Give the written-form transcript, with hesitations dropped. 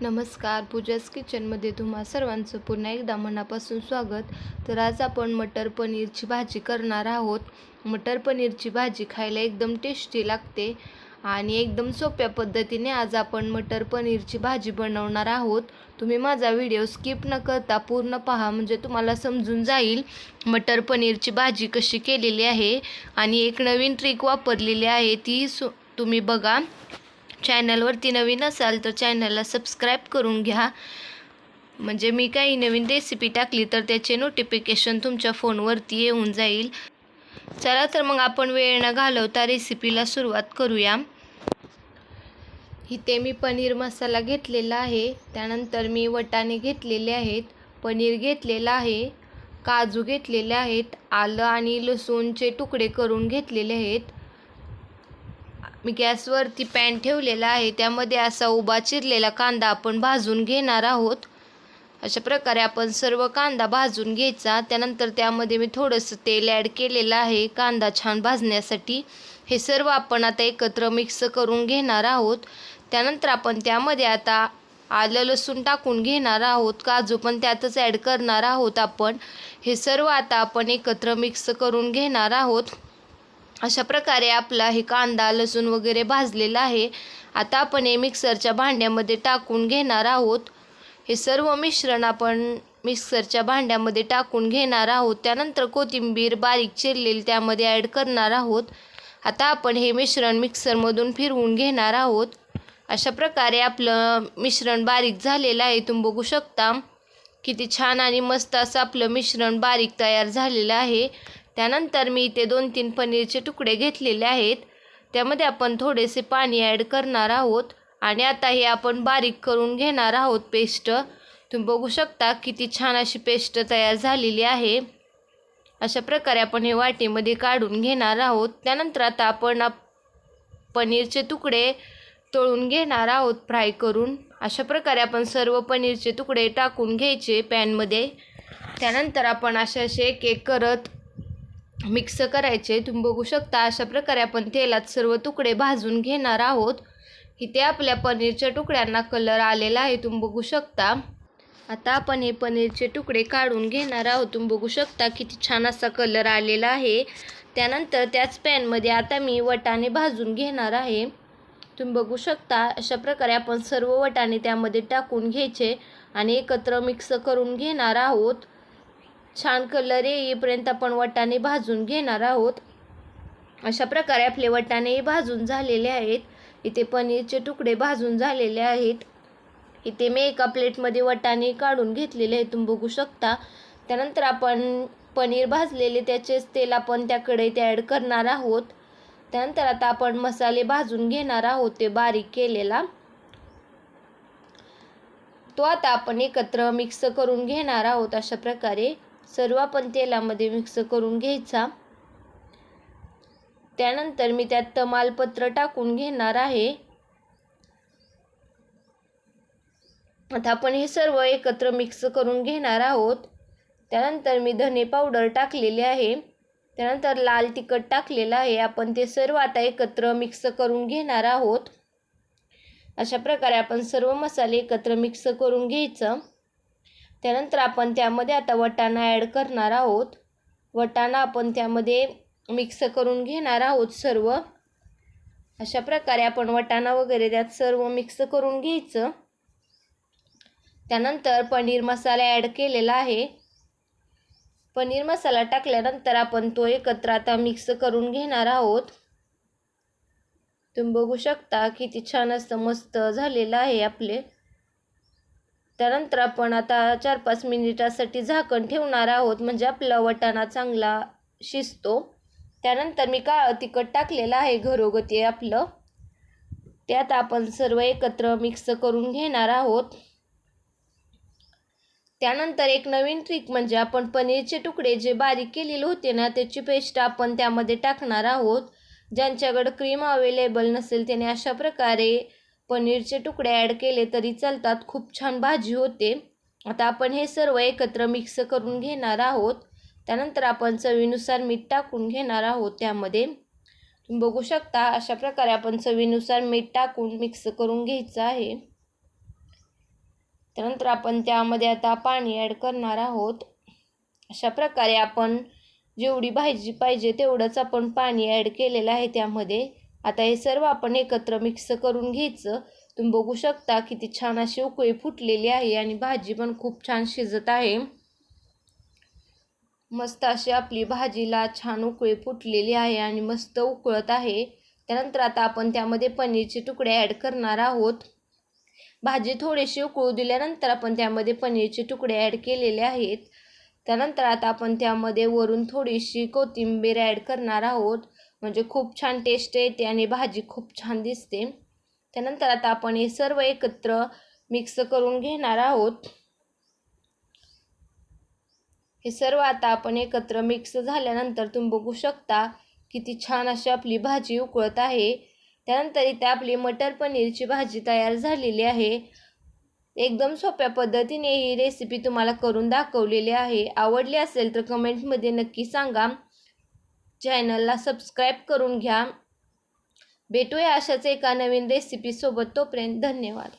नमस्कार, पूजाज किचनमध्ये तुम्हा सर्वांचं पुन्हा एकदा मनापासून स्वागत. तर आज आपण मटर पनीरची भाजी करणार आहोत. मटर पनीरची भाजी खायला एकदम टेस्टी लागते आणि एकदम सोप्या पद्धतीने आज आपण मटर पनीरची भाजी बनवणार आहोत. तुम्ही माझा व्हिडिओ स्किप न करता पूर्ण पहा, म्हणजे तुम्हाला समजून जाईल मटर पनीरची भाजी कशी केलेली आहे. आणि एक नवीन ट्रिक वापरलेली आहे, ती तुम्ही बघा. चॅनलवरती नवीन असाल तर चॅनलला सबस्क्राईब करून घ्या, म्हणजे मी काही नवीन रेसिपी टाकली तर त्याचे नोटिफिकेशन तुमच्या फोनवरती येऊन जाईल. चला तर मग आपण वेळ न घालवता रेसिपीला सुरुवात करूया. इथे मी पनीर मसाला घेतलेला आहे, त्यानंतर मी वटाणे घेतलेले आहेत, पनीर घेतलेला आहे, काजू घेतलेले आहेत, आलं आणि लसूणचे तुकडे करून घेतलेले आहेत. मी गॅसवरती पॅन ठेवलेला आहे, त्यामध्ये असा उभा चिरलेला कांदा आपण भाजून घेणार आहोत. अशा प्रकारे आपण सर्व कांदा भाजून घ्यायचा. त्यानंतर त्यामध्ये मी थोडंसं तेल ॲड केलेलं आहे कांदा छान भाजण्यासाठी. हे सर्व आपण आता एकत्र मिक्स करून घेणार आहोत. त्यानंतर आपण त्यामध्ये आता आलं लसूण टाकून घेणार आहोत, काजू पण त्यातच ॲड करणार आहोत आपण. हे सर्व आता आपण एकत्र मिक्स करून घेणार आहोत. अशा प्रकारे आपला हे कांदा लसूण वगैरे भाजलेला आहे. आता आपण हे मिक्सरच्या भांड्यामध्ये टाकून घेणार आहोत. हे सर्व मिश्रण आपण मिक्सरच्या भांड्यामध्ये टाकून घेणार आहोत. त्यानंतर कोथिंबीर बारीक चिरलेली त्यामध्ये ॲड करणार आहोत. आता आपण हे मिश्रण मिक्सरमधून फिरवून घेणार आहोत. अशा प्रकारे आपलं मिश्रण बारीक झालेलं आहे. तुम्ही बघू शकता किती छान आणि मस्त असं आपलं मिश्रण बारीक तयार झालेलं आहे. त्यानंतर मी इथे 2-3 पनीरचे तुकडे घेतलेले आहेत, त्यामध्ये आपण थोडेसे पाणी ॲड करणार आहोत आणि आता हे आपण बारीक करून घेणार आहोत पेस्ट. तुम्ही बघू शकता किती छान अशी पेस्ट तयार झालेली आहे. अशा प्रकारे आपण हे वाटीमध्ये काढून घेणार आहोत. त्यानंतर आता आपण पनीरचे तुकडे तळून घेणार आहोत फ्राय करून. अशा प्रकारे आपण सर्व पनीरचे तुकडे टाकून घ्यायचे पॅनमध्ये. त्यानंतर आपण असे एक एक करत मिक्स करायचे. तुम्ही बघू शकता अशा प्रकारे आपण तेलात सर्व तुकडे भाजून घेणार आहोत. इथे आपल्या पनीरच्या तुकड्यांना कलर आलेला आहे, तुम्ही बघू शकता. आता आपण हे पनीरचे तुकडे काढून घेणार आहोत. तुम्ही बघू शकता किती छान असा कलर आलेला आहे. त्यानंतर त्याच पॅनमध्ये आता मी वटाणे भाजून घेणार आहे. तुम्ही बघू शकता अशा प्रकारे आपण सर्व वटाणे त्यामध्ये टाकून घ्यायचे आणि एकत्र मिक्स करून घेणार आहोत. छान कलर येईपर्यंत आपण वटाणे भाजून घेणार आहोत. अशा प्रकारे आपले वटाणे भाजून झालेले आहेत. इथे पनीरचे तुकडे भाजून झालेले आहेत. इथे मी एका प्लेटमध्ये वटाणे काढून घेतलेले आहेत, तुम्ही बघू शकता. त्यानंतर आपण पनीर भाजलेले त्याचेच तेल आपण त्याकडे ते ॲड करणार आहोत. त्यानंतर आता आपण मसाले भाजून घेणार आहोत, ते बारीक केलेला तो आता आपण एकत्र मिक्स करून घेणार आहोत. अशा प्रकारे सर्व आपण तेलामध्ये मिक्स करून घ्यायचा. त्यानंतर मी त्यात तमालपत्र टाकून घेणार आहे. आता आपण हे सर्व एकत्र मिक्स करून घेणार आहोत. त्यानंतर मी धने पावडर टाकलेले आहे. त्यानंतर लाल तिखट टाकलेलं आहे. आपण ते सर्व आता एकत्र मिक्स करून घेणार आहोत. अशा प्रकारे आपण सर्व मसाले एकत्र मिक्स करून घ्यायचं. त्यानंतर आपण त्यामध्ये आता वटाणा ॲड करणार आहोत. वटाणा आपण त्यामध्ये मिक्स करून घेणार आहोत सर्व. अशा प्रकारे आपण वटाणा वगैरे त्यात सर्व मिक्स करून घ्यायचं. त्यानंतर पनीर मसाला ॲड केलेला आहे. पनीर मसाला टाकल्यानंतर आपण तो एकत्र आता मिक्स करून घेणार आहोत. तुम्ही बघू शकता किती छान असं मस्त झालेलं आहे आपले. त्यानंतर आपण आता 4-5 मिनिटासाठी झाकण ठेवणार आहोत, म्हणजे आपला वटाणा चांगला शिजतो. त्यानंतर मी काळं तिखट टाकलेलं आहे घरगुती आपलं. त्यात आपण सर्व एकत्र मिक्स करून घेणार आहोत. त्यानंतर एक नवीन ट्रिक म्हणजे आपण पनीरचे तुकडे जे बारीक केलेले होते ना, त्याची पेस्ट आपण त्यामध्ये टाकणार आहोत. ज्यांच्याकडे क्रीम अवेलेबल नसेल त्याने अशा प्रकारे पनीरचे तुकडे ॲड केले तरी चालतात, खूप छान भाजी होते. आता आपण हे सर्व एकत्र मिक्स करून घेणार आहोत. त्यानंतर आपण चवीनुसार मीठ टाकून घेणार आहोत त्यामध्ये. तुम्ही बघू शकता अशा प्रकारे आपण चवीनुसार मीठ टाकून मिक्स करून घ्यायचं आहे. त्यानंतर आपण त्यामध्ये आता पाणी ॲड करणार आहोत. अशा प्रकारे आपण जेवढी भाजी पाहिजे तेवढंच आपण पाणी ॲड केलेलं आहे त्यामध्ये. आता हे सर्व आपण एकत्र मिक्स करून घ्यायचं. तुम्ही बघू शकता किती छान अशी उकळी फुटलेली आहे आणि भाजी पण खूप छान शिजत आहे. मस्त अशी आपली भाजीला छान उकळी फुटलेली आहे आणि मस्त उकळत आहे. त्यानंतर आता आपण त्यामध्ये पनीरचे तुकडे ॲड करणार आहोत. भाजी थोडीशी उकळू दिल्यानंतर आपण त्यामध्ये पनीरचे तुकडे ॲड केलेले आहेत. त्यानंतर आता आपण त्यामध्ये वरून थोडीशी कोथिंबीर ॲड करणार आहोत. म्हणजे खूप छान टेस्ट येते आणि भाजी खूप छान दिसते. त्यानंतर आता आपण हे सर्व एकत्र मिक्स करून घेणार आहोत. हे सर्व आता आपण एकत्र मिक्स झाल्यानंतर तुम्ही बघू शकता किती छान अशी आपली भाजी उकळत आहे. त्यानंतर इथे आपली मटर पनीरची भाजी तयार झालेली आहे. एकदम सोप्या पद्धतीने ही रेसिपी तुम्हाला करून दाखवलेली आहे. आवडली असेल तर कमेंटमध्ये नक्की सांगा. चॅनलला सबस्क्राईब करून घ्या. भेटूया अशाच एका नवीन रेसिपीसोबत. तोपर्यंत धन्यवाद.